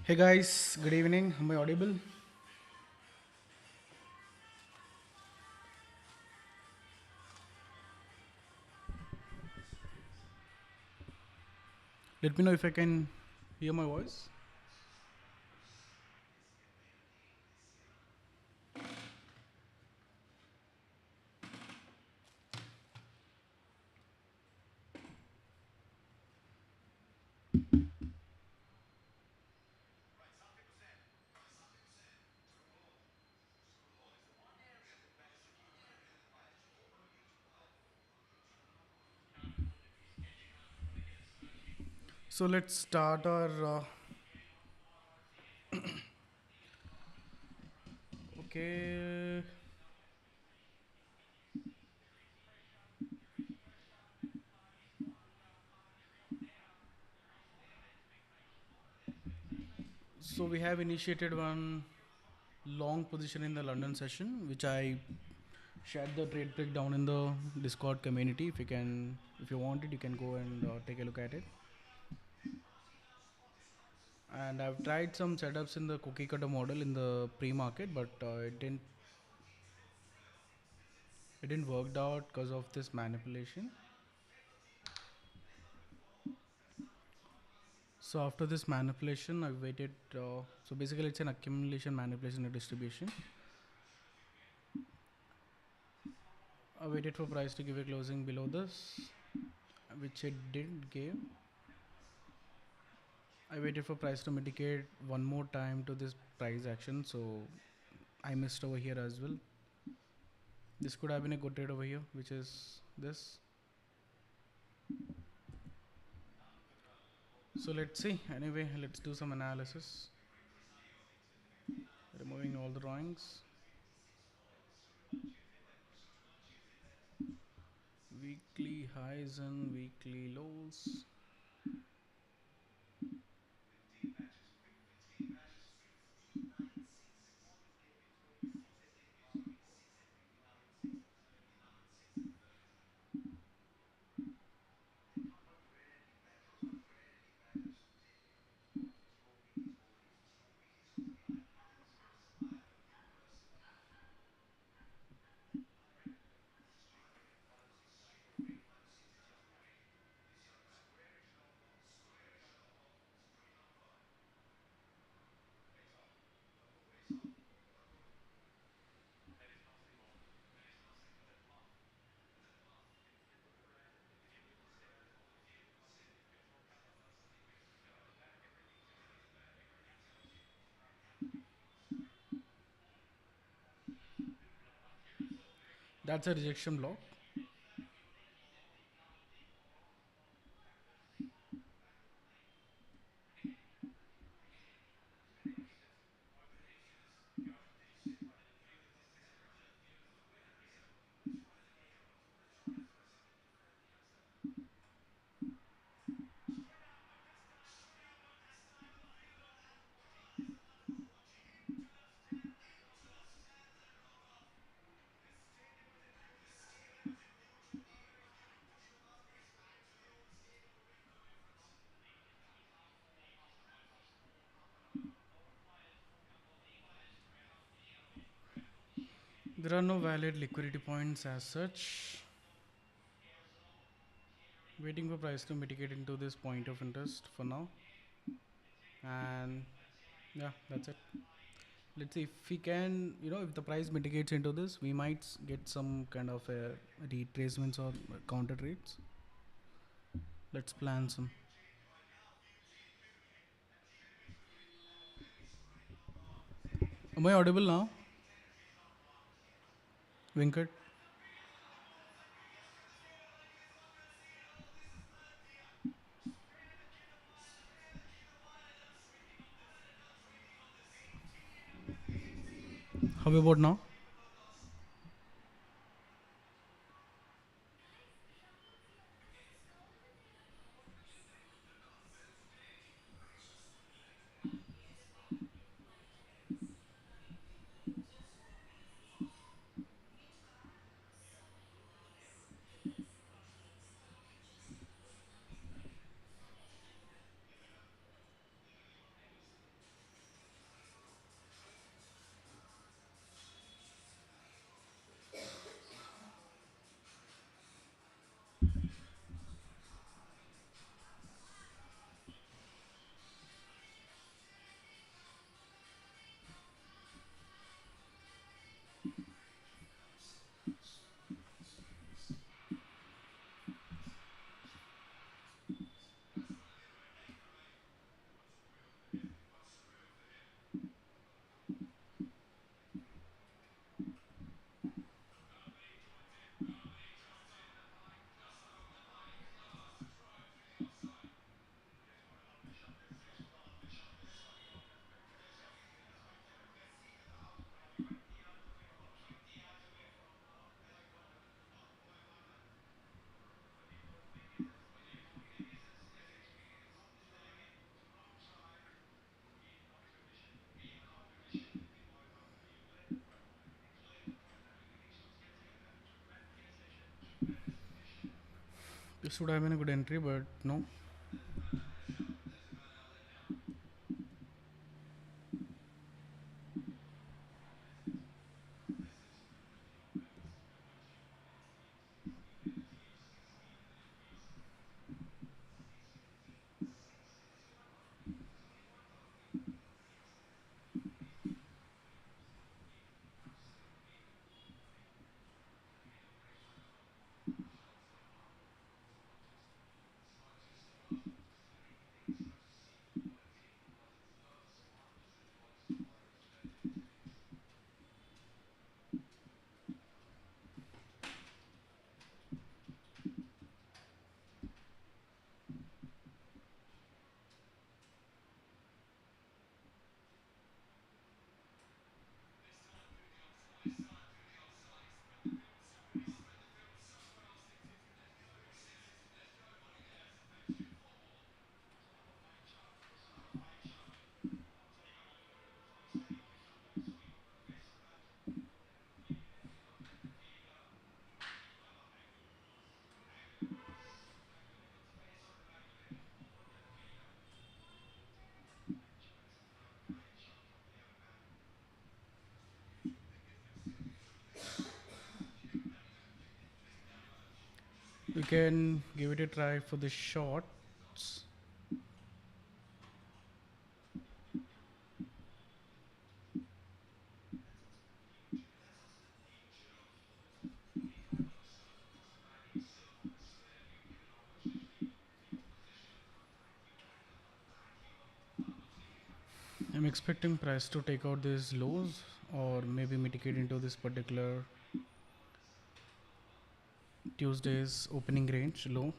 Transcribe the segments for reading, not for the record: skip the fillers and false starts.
Hey guys, good evening. Am I audible? Let me know if I can hear my voice. So let's start our. Okay. So we have initiated one long position in the London session, which I shared the trade breakdown in the Discord community. If you want it, you can go and take a look at it. And I've tried some setups in the cookie cutter model in the pre-market, but it didn't work out because of this manipulation. So after this manipulation, I waited. So basically, it's an accumulation, manipulation, and distribution. I waited for price to give a closing below this, which it did give. I waited for price to mitigate one more time to this price action, so I missed over here as well. This could have been a good trade over here, which is this. So let's see. Anyway, let's do some analysis. Removing all the drawings. Weekly highs and weekly lows. That's a rejection block. There are no valid liquidity points as such. Waiting for price to mitigate into this point of interest for now. And yeah, that's it. Let's see if we can, if the price mitigates into this, we might get some kind of retracements or counter trades. Let's plan some. Am I audible now, Venkat? How about now? This would have been a good entry, but no. We can give it a try for the shorts. I'm expecting price to take out these lows or maybe mitigate into this particular Tuesday's opening range low.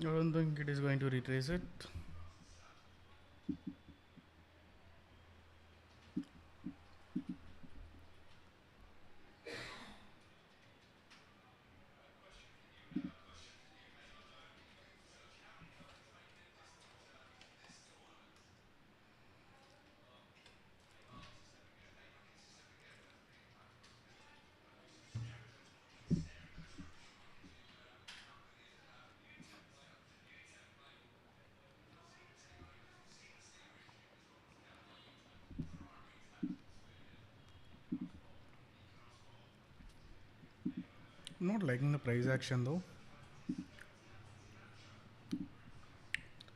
I don't think it is going to retrace it. I'm not liking the price action though.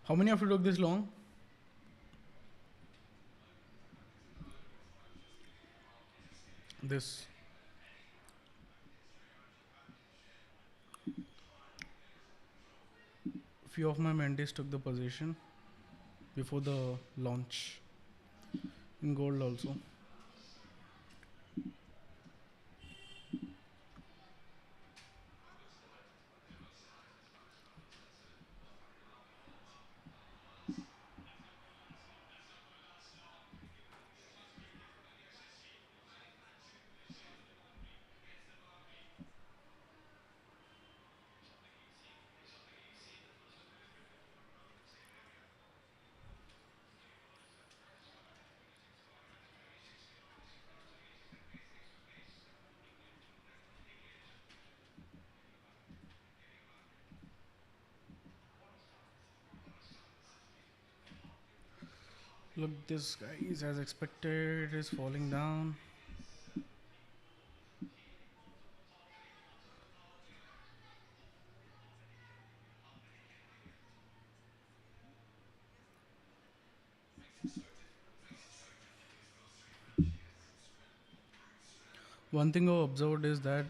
How many of you took this long? This few of my mentees took the position before the launch in gold also. Look, this guy is as expected, is falling down. One thing I observed is that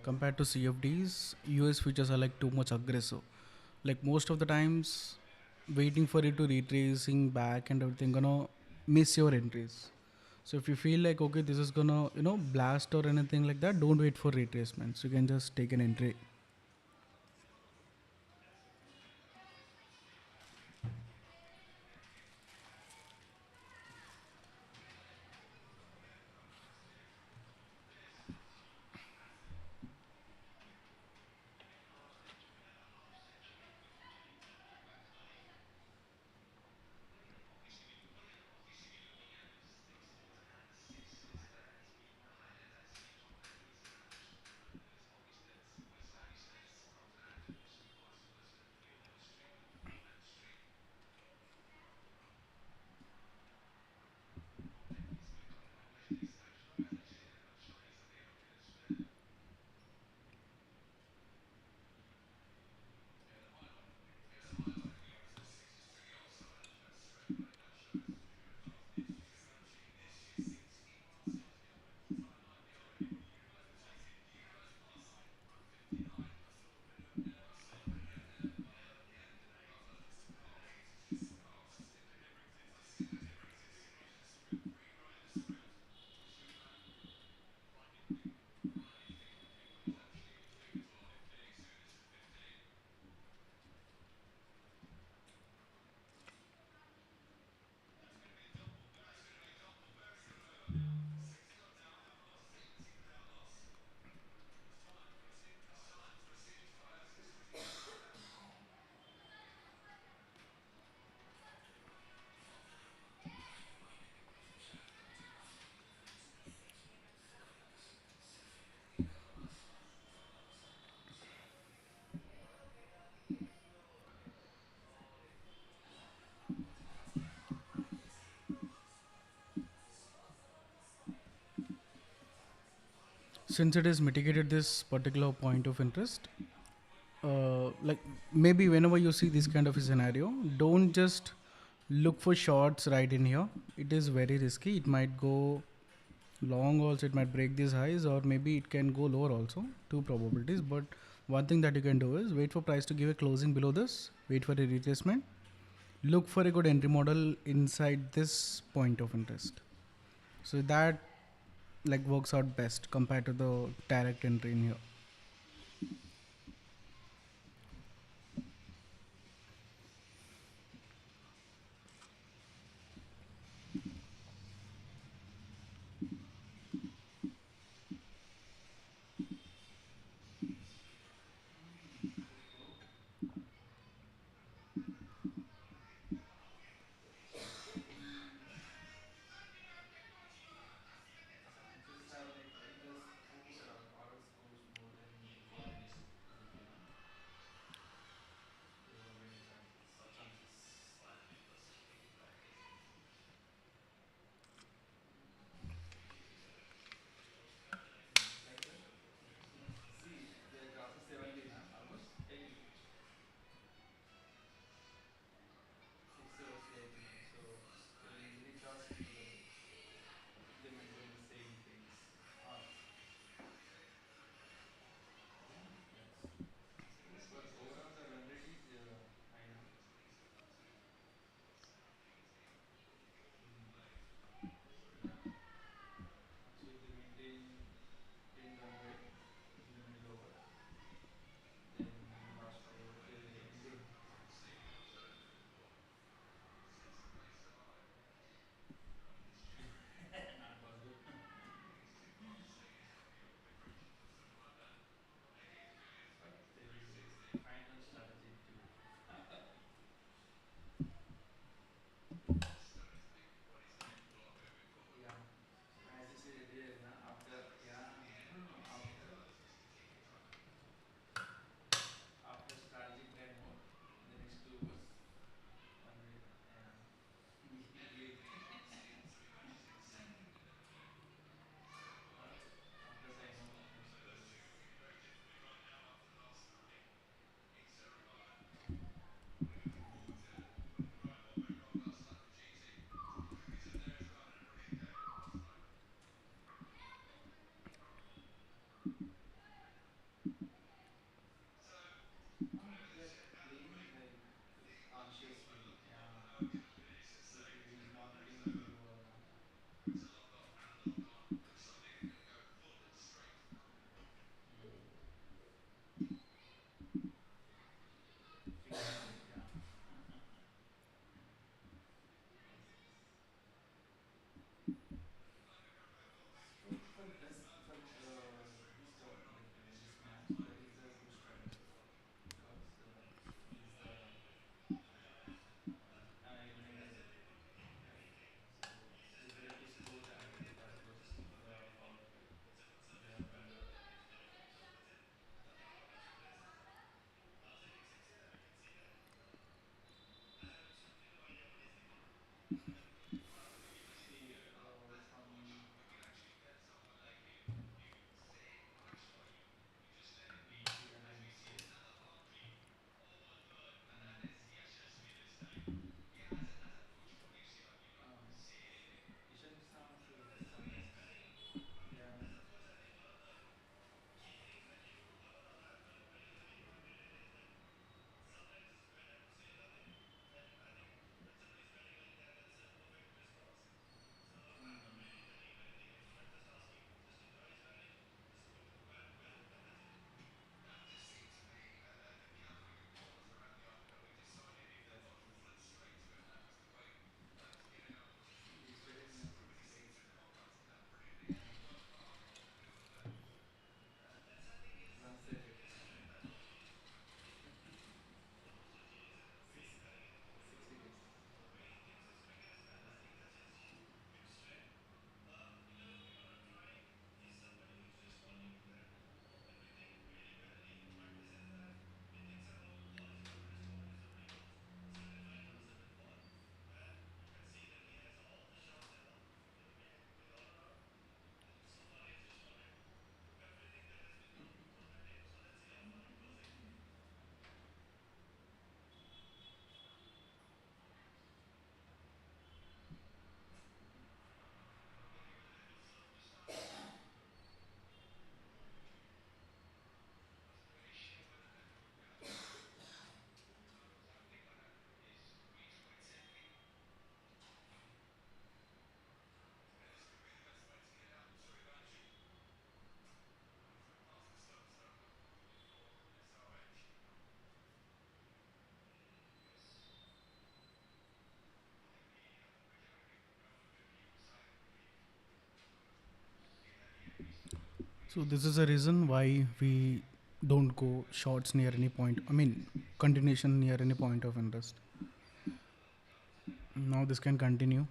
compared to CFDs, US futures are like too much aggressive. Like most of the times, waiting for it to retracing back and everything gonna miss your entries. So if you feel like okay, this is gonna blast or anything like that, don't wait for retracements. You can just take an entry. Since it is mitigated this particular point of interest, like maybe whenever you see this kind of a scenario, don't just look for shorts right in here. It is very risky. It might go long also, it might break these highs, or maybe it can go lower also. Two probabilities, but one thing that you can do is wait for price to give a closing below this, wait for a retracement, look for a good entry model inside this point of interest. So that like works out best compared to the direct entry in here. So this is a reason why we don't go shorts near any point. I mean, continuation near any point of interest. Now this can continue.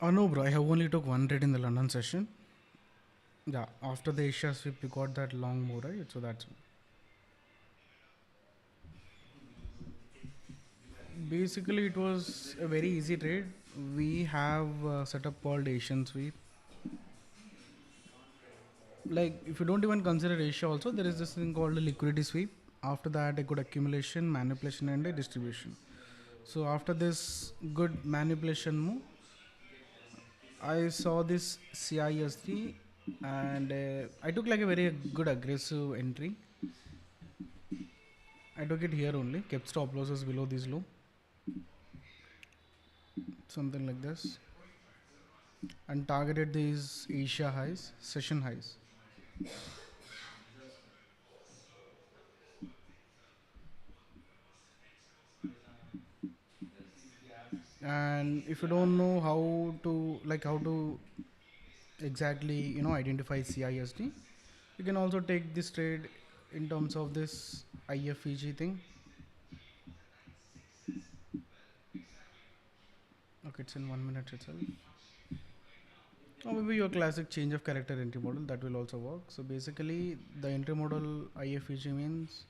Oh no, bro. I have only took one trade in the London session. Yeah, after the Asia sweep, we got that long move, right? So that's basically it was a very easy trade. We have a setup called Asian sweep. Like if you don't even consider Asia, also there is this thing called a liquidity sweep. After that, a good accumulation, manipulation, and a distribution. So after this good manipulation move, I saw this CISD and I took like a very good aggressive entry. I took it here only, kept stop losses below this low, something like this, and targeted these Asia highs, session highs. And if you don't know how to exactly identify CISD, you can also take this trade in terms of this IFEG thing. Okay, it's in 1 minute itself. Or maybe your classic change of character entry model that will also work. So basically, the entry model IFEG means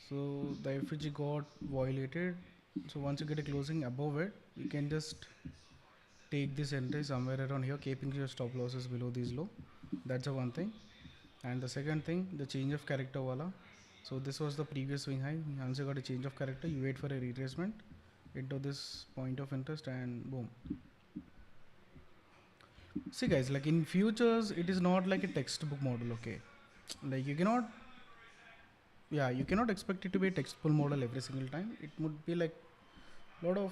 so the IFEG got violated. So once you get a closing above it, you can just take this entry somewhere around here, keeping your stop losses below these low. That's the one thing. And the second thing, the change of character wala. So this was the previous swing high. Once you got a change of character, you wait for a retracement into this point of interest and boom. See guys, like in futures, it is not like a textbook model, okay? Like you cannot expect it to be a textbook model every single time. It would be like lot of,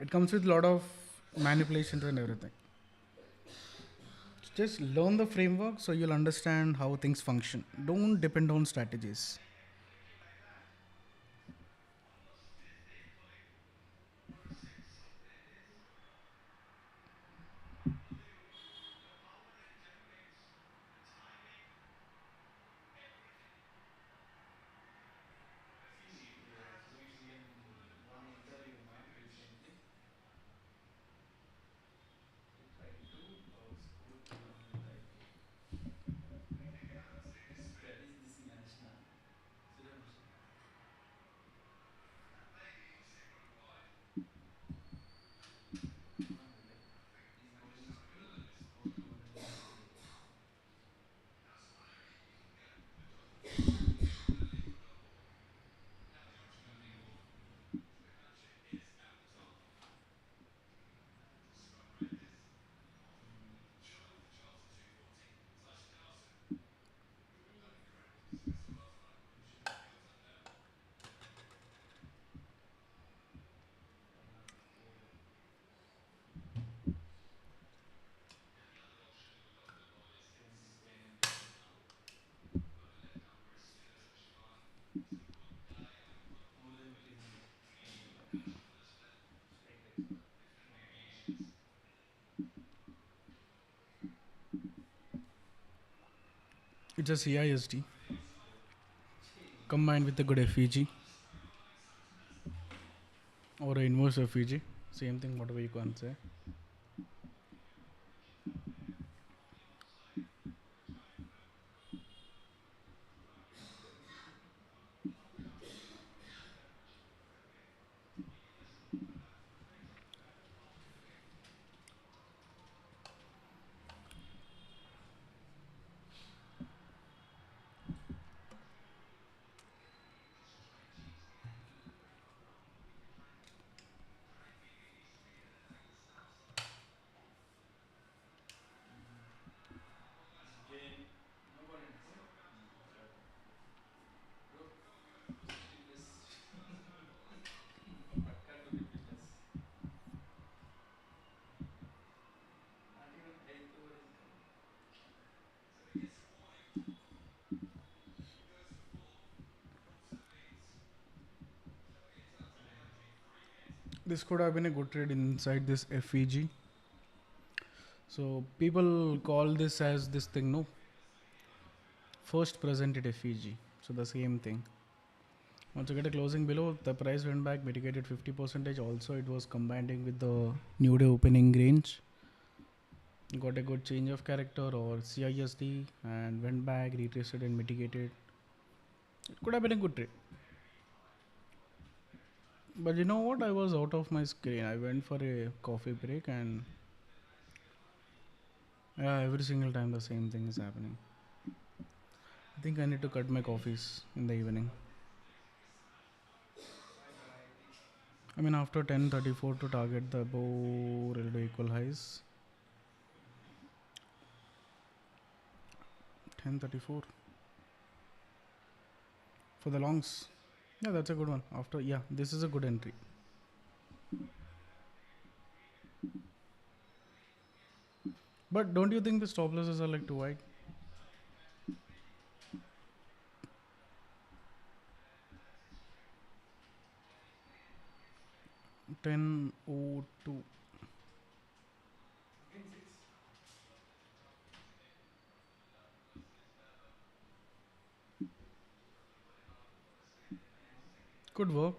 it comes with lot of manipulations and everything. Just learn the framework so you'll understand how things function. Don't depend on strategies. It's a CISD combined with a good FEG or a inverse FEG. Same thing, whatever you can say. This could have been a good trade inside this FEG. So people call this as this thing, no? First presented FEG. So the same thing. Once you get a closing below, the price went back, mitigated 50%. Also, it was combining with the new day opening range. Got a good change of character or CISD and went back, retraced and mitigated. It could have been a good trade. But you know what? I was out of my screen. I went for a coffee break and yeah, every single time the same thing is happening. I think I need to cut my coffees in the evening. I mean, after 10:34 to target the above relative equal highs. 10:34 for the longs. Yeah, that's a good one. After, yeah, this is a good entry. But don't you think the stop losses are like too wide? 10:02. Could work.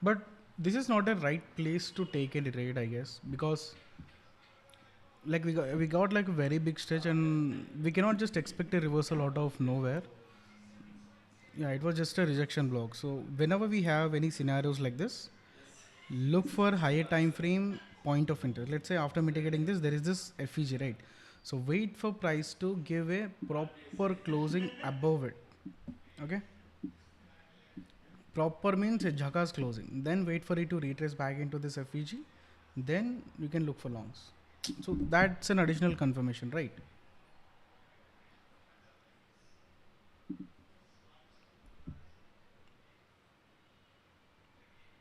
But this is not a right place to take a trade, I guess, because like we got like a very big stretch and we cannot just expect a reversal out of nowhere. Yeah, it was just a rejection block. So whenever we have any scenarios like this, look for higher time frame point of interest. Let's say after mitigating this, there is this FEG, right? So wait for price to give a proper closing above it. Okay. Proper means a jhakas closing. Then wait for it to retrace back into this FEG. Then you can look for longs. So that's an additional confirmation, right?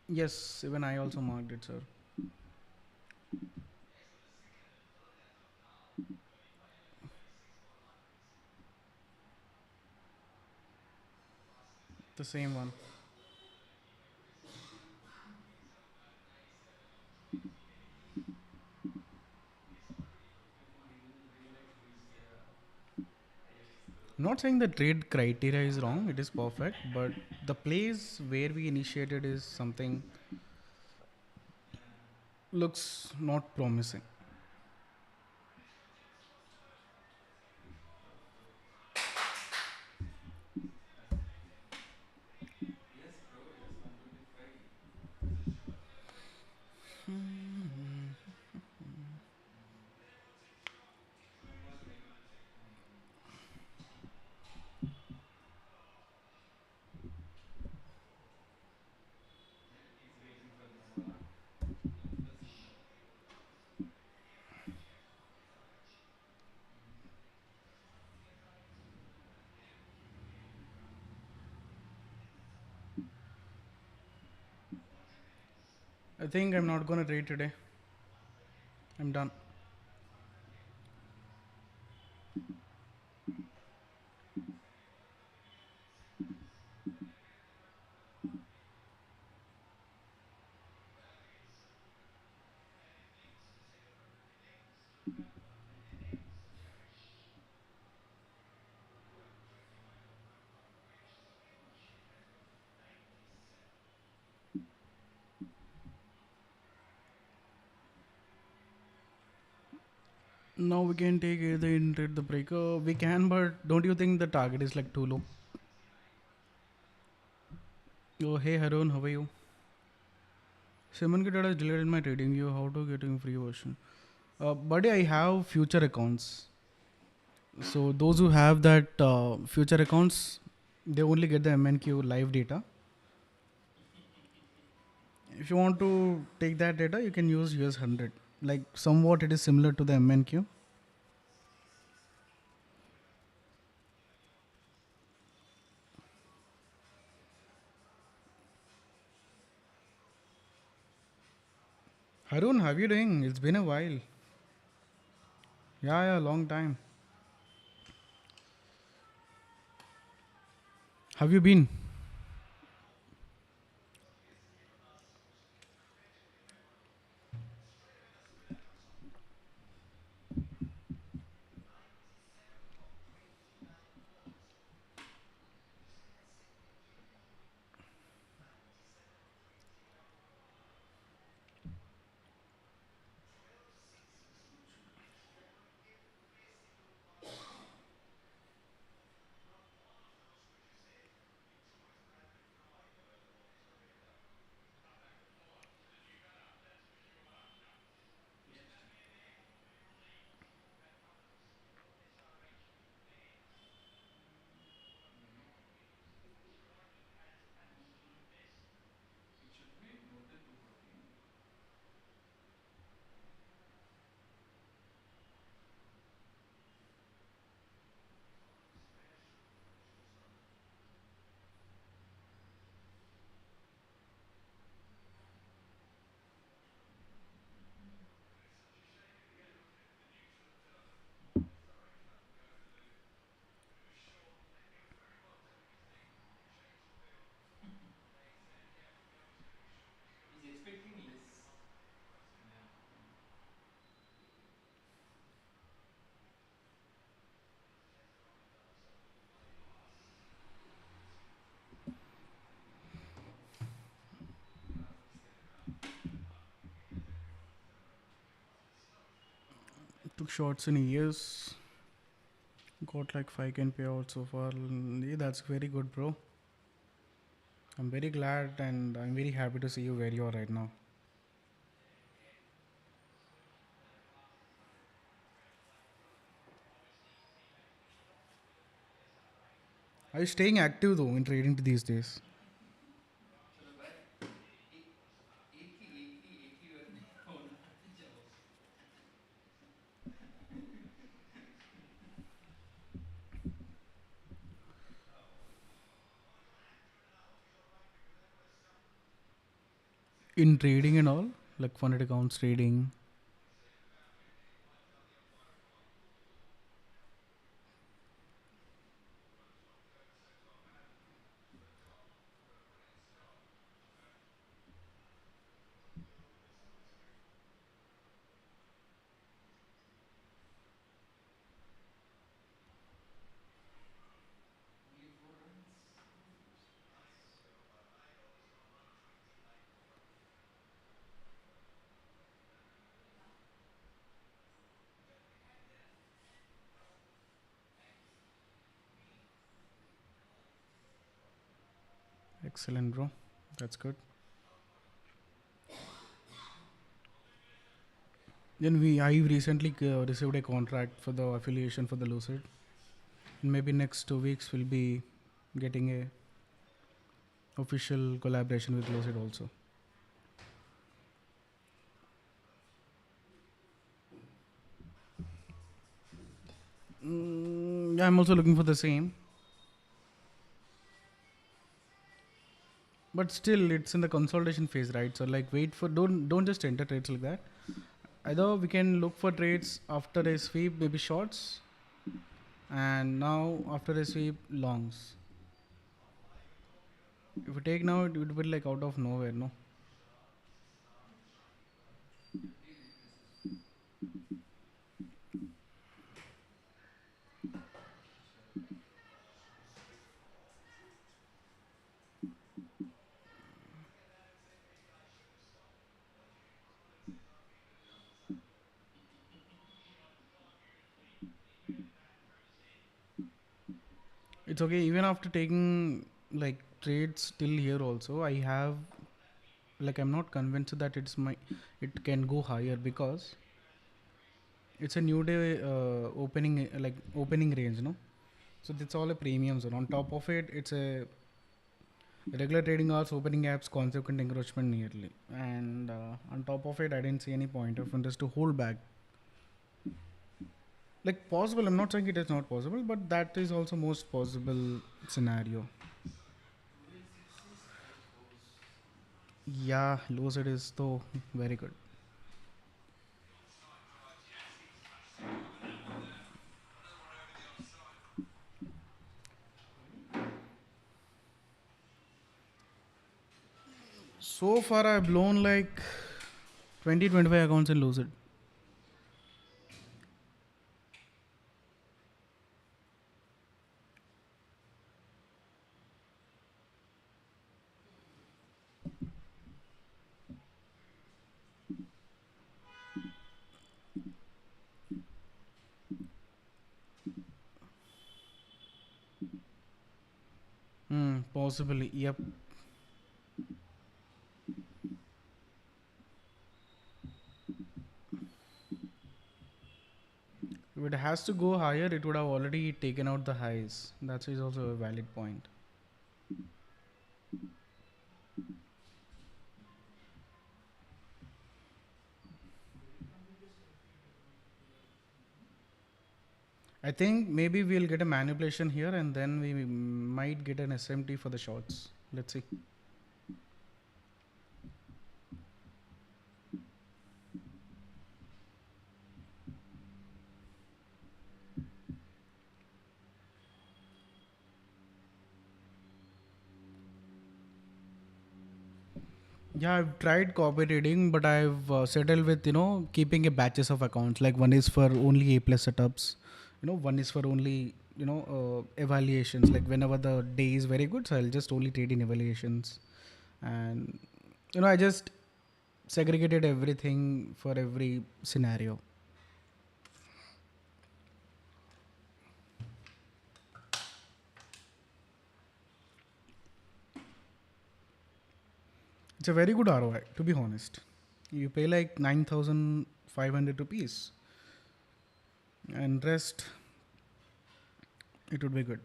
Yes, even I also marked it, sir. The same one. Not saying the trade criteria is wrong, it is perfect, but the place where we initiated is something looks not promising. I think I'm not gonna trade today. I'm done. Now we can take either into the breaker. We can, but don't you think the target is like too low? Oh, hey Harun, how are you? Simon Kitada has deleted my trading you. How to get in free version? Buddy, I have future accounts. So those who have that future accounts, they only get the MNQ live data. If you want to take that data, you can use US 100. Like somewhat, it is similar to the MNQ. Harun, how are you doing? It's been a while. Yeah, long time. Have you been? Took shots in years. Got like 5 can payout so far. Yeah, that's very good, bro. I'm very glad and I'm very happy to see you where you are right now. Are you staying active though in trading these days? In trading and all, like funded accounts trading. Excellent, bro. That's good. Then I recently received a contract for the affiliation for the Lucid. And maybe next 2 weeks we'll be getting a official collaboration with Lucid also. Yeah, I'm also looking for the same, but still it's in the consolidation phase, right? So like wait for don't just enter trades like that. Either we can look for trades after a sweep, maybe shorts, and now after a sweep longs. If we take now, it would be like out of nowhere, no? it's okay. Even after taking like trades till here also, I have like I'm not convinced that it can go higher because it's a new day opening like opening range, no. So that's all a premium zone. On top of it, it's a regular trading hours, opening gaps, consequent encroachment nearly, and on top of it, I didn't see any point of interest to hold back. Like possible, I'm not saying it is not possible, but that is also most possible scenario. Yeah, low side is though very good. So far, I've blown like 20-25 accounts in lose it. Possibly, yep. If it has to go higher, it would have already taken out the highs. That is also a valid point. I think maybe we'll get a manipulation here and then we might get an SMT for the shorts. Let's see. Yeah, I've tried copy trading, but I've settled with keeping a batches of accounts. Like one is for only A plus setups, one is for only evaluations. Like whenever the day is very good, so I'll just only trade in evaluations, and I just segregated everything for every scenario. It's a very good ROI, to be honest. You pay like 9,500 rupees, and rest it would be good.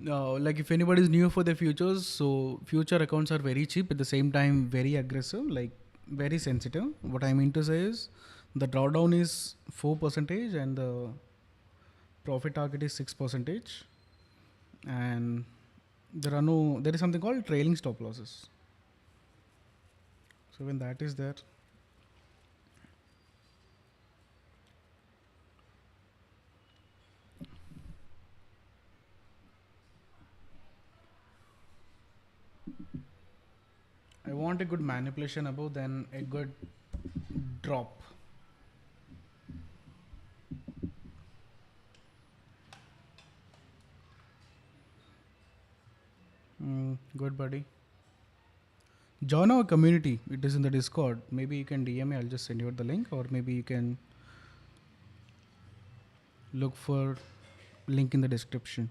Like if anybody is new for the futures, so future accounts are very cheap at the same time very aggressive, like very sensitive. What I mean to say is the drawdown is 4% and the profit target is 6%, and there is something called trailing stop losses. So when that is there, I want a good manipulation above, then a good drop. Good buddy. Join our community. It is in the Discord. Maybe you can DM me. I'll just send you the link, or maybe you can look for link in the description.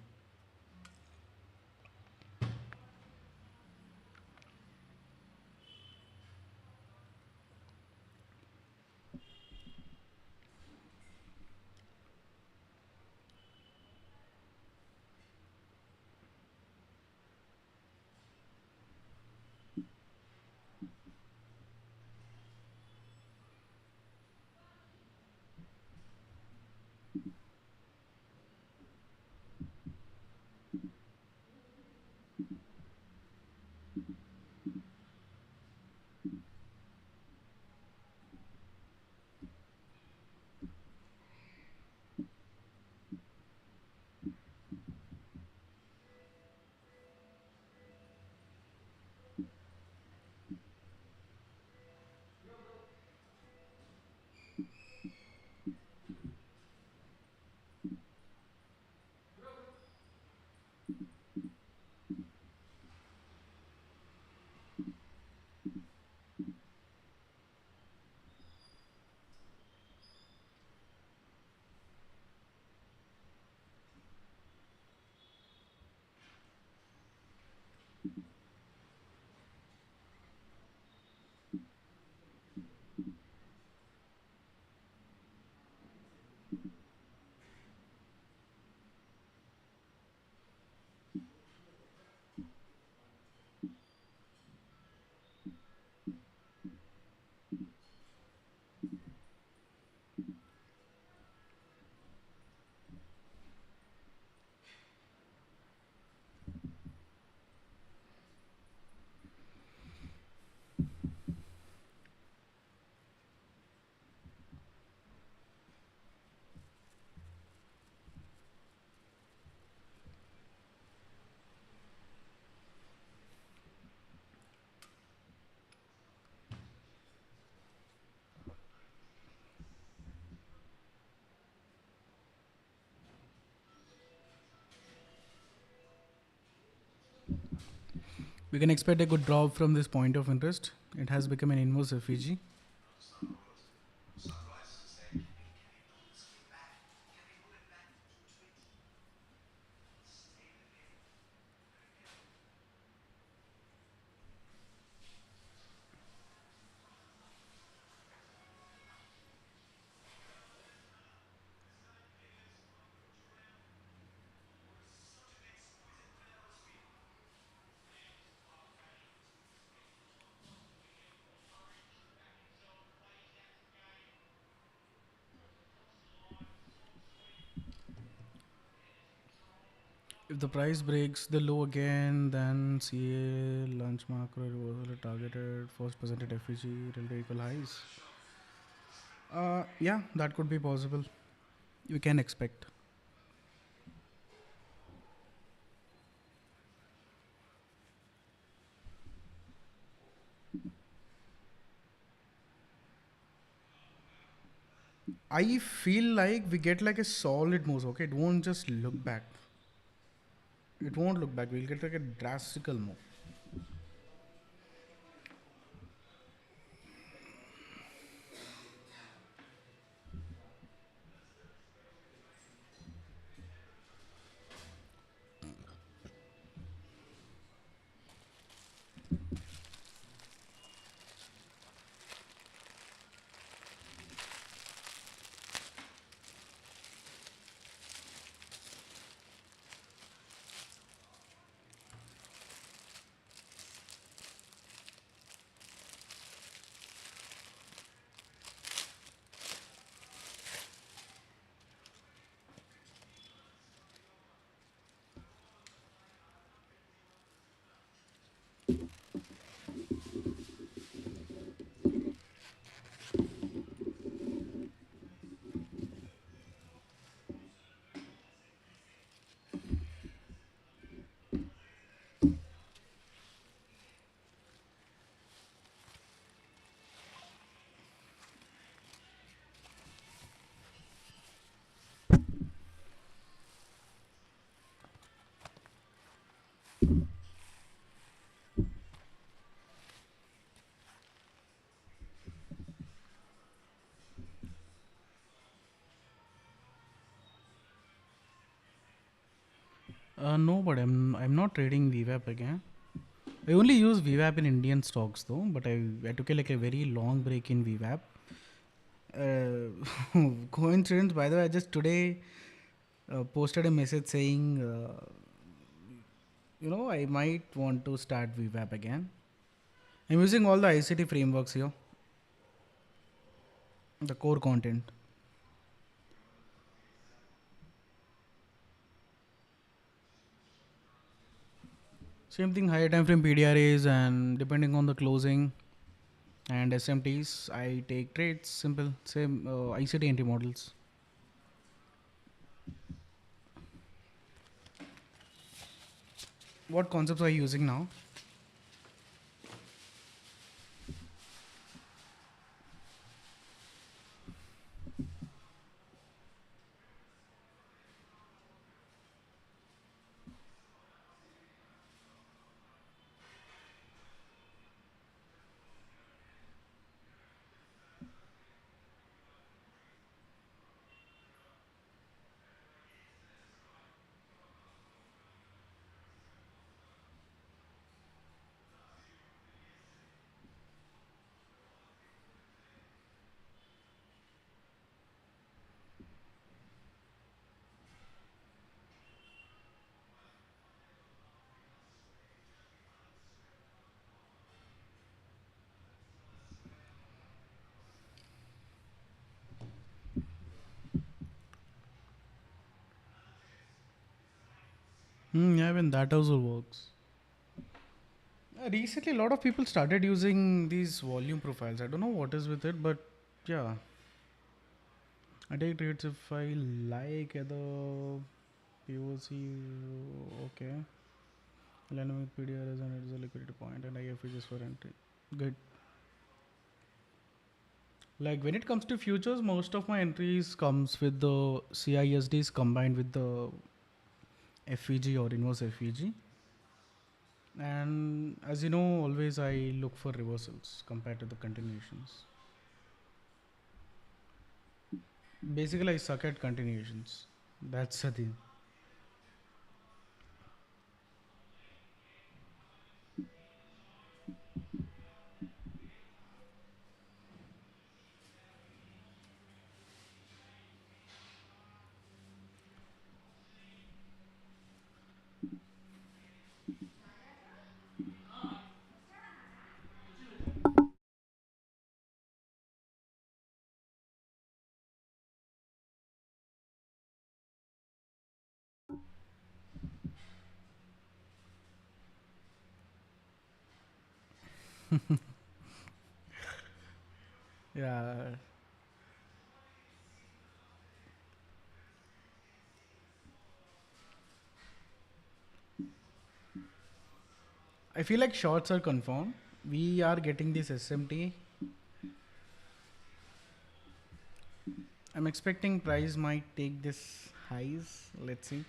We can expect a good drop from this point of interest. It has become an inverse FEG. If the price breaks the low again, then CA launch macro reversal targeted first presented FEG relative equal highs. Yeah, that could be possible. We can expect. I feel like we get like a solid move. Okay, it won't just look back. It won't look back. We'll get like a drastical move. No, but I'm not trading VWAP again. I only use VWAP in Indian stocks though, but I took like a very long break in VWAP. Coincidence, by the way, I just today posted a message saying, I might want to start VWAP again. I'm using all the ICT frameworks here, the core content. Same thing, higher time frame PDRAs, and depending on the closing and SMTs, I take trades. Simple, same ICT entry models. What concepts are you using now? Yeah, even that also works. Recently, a lot of people started using these volume profiles. I don't know what is with it, but yeah, I take trades if I like the POC. Okay, alignment with PDR is and it is a liquidity point, and IF is just for entry. Good. Like when it comes to futures, most of my entries comes with the CISDs combined with the FEG or inverse FEG. And as you know, always I look for reversals compared to the continuations. Basically, I suck at continuations. That's the thing. Yeah, I feel like shorts are confirmed. We are getting this SMT. I'm expecting price might take this highs. Let's see.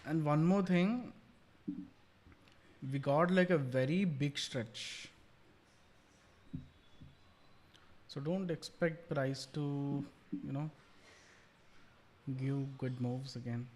And one more thing, we got like a very big stretch. So don't expect price to, you know, give good moves again.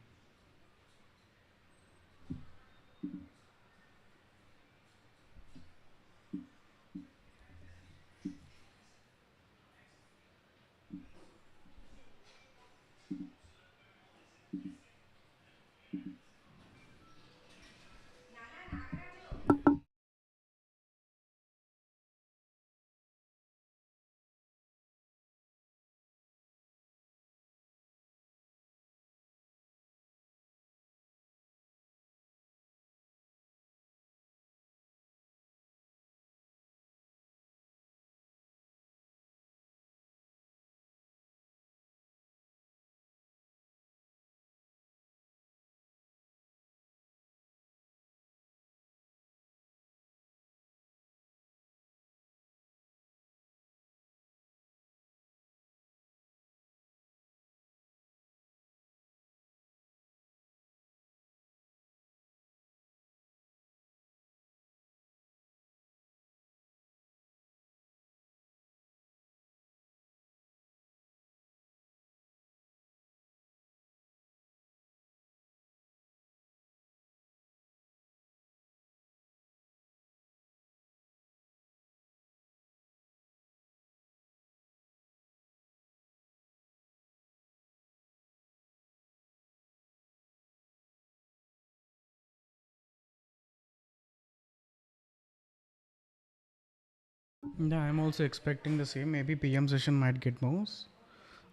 Yeah, I'm also expecting the same. Maybe PM session might get moves.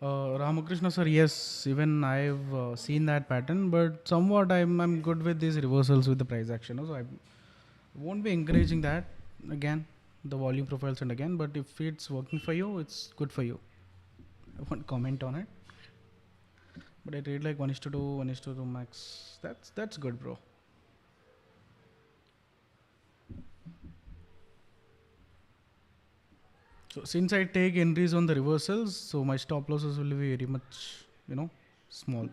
Ramakrishna sir, yes, even I've seen that pattern, but somewhat I'm good with these reversals with the price action. So I won't be encouraging that again, the volume profiles and again. But if it's working for you, it's good for you. I won't comment on it. But I trade like 1:2, 1:2 max. That's good, bro. So since I take entries on the reversals, so my stop losses will be very much, small.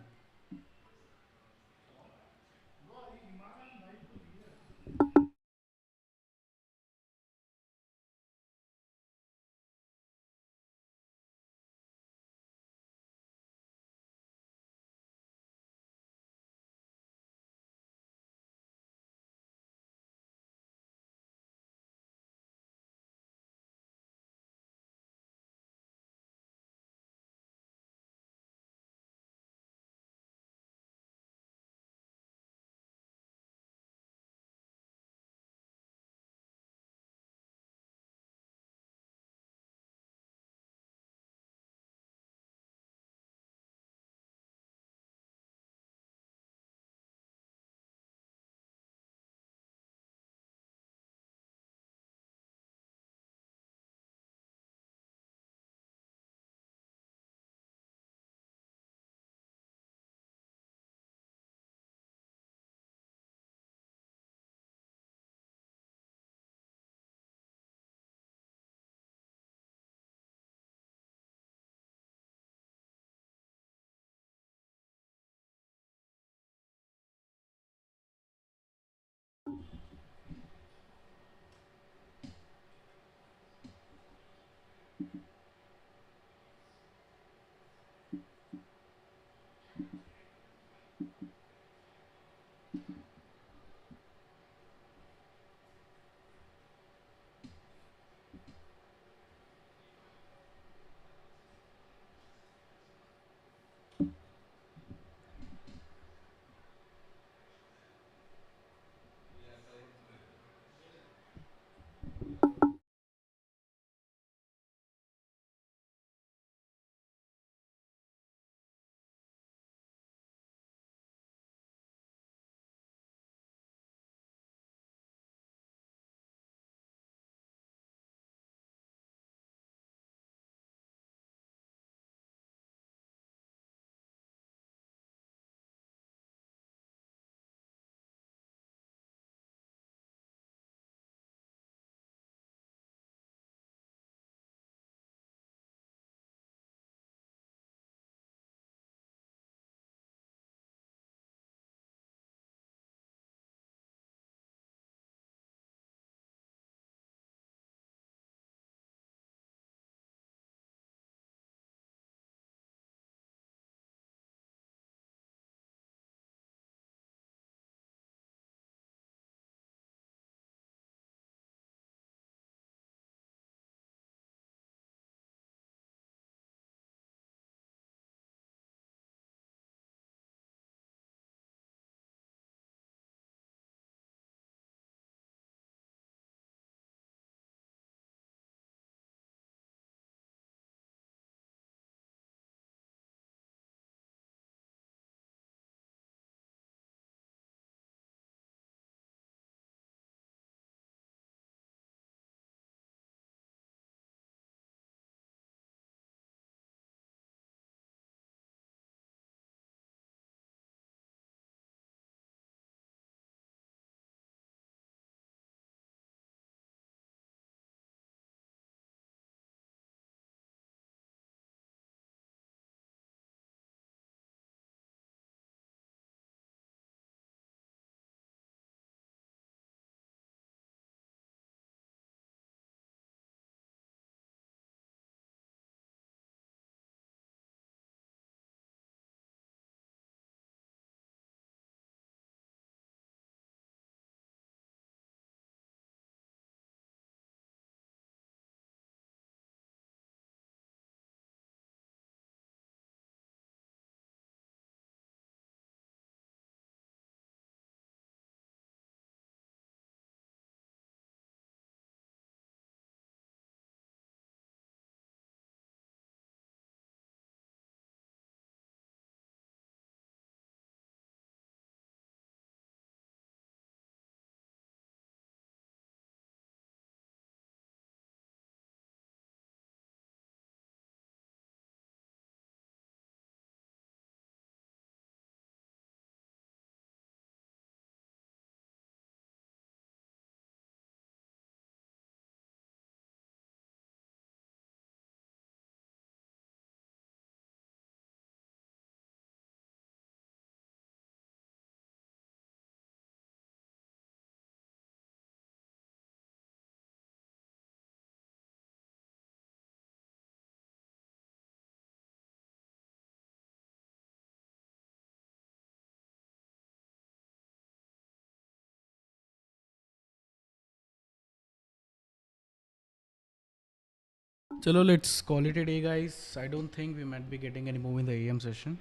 Chalo, let's call it a day, guys. I don't think we might be getting any move in the AM session.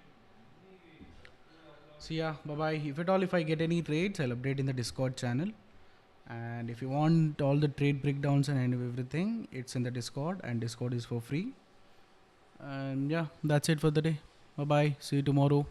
So yeah, bye bye. If at all, if I get any trades, I'll update in the Discord channel. And if you want all the trade breakdowns and everything, it's in the Discord, and Discord is for free. And yeah, that's it for the day. Bye bye. See you tomorrow.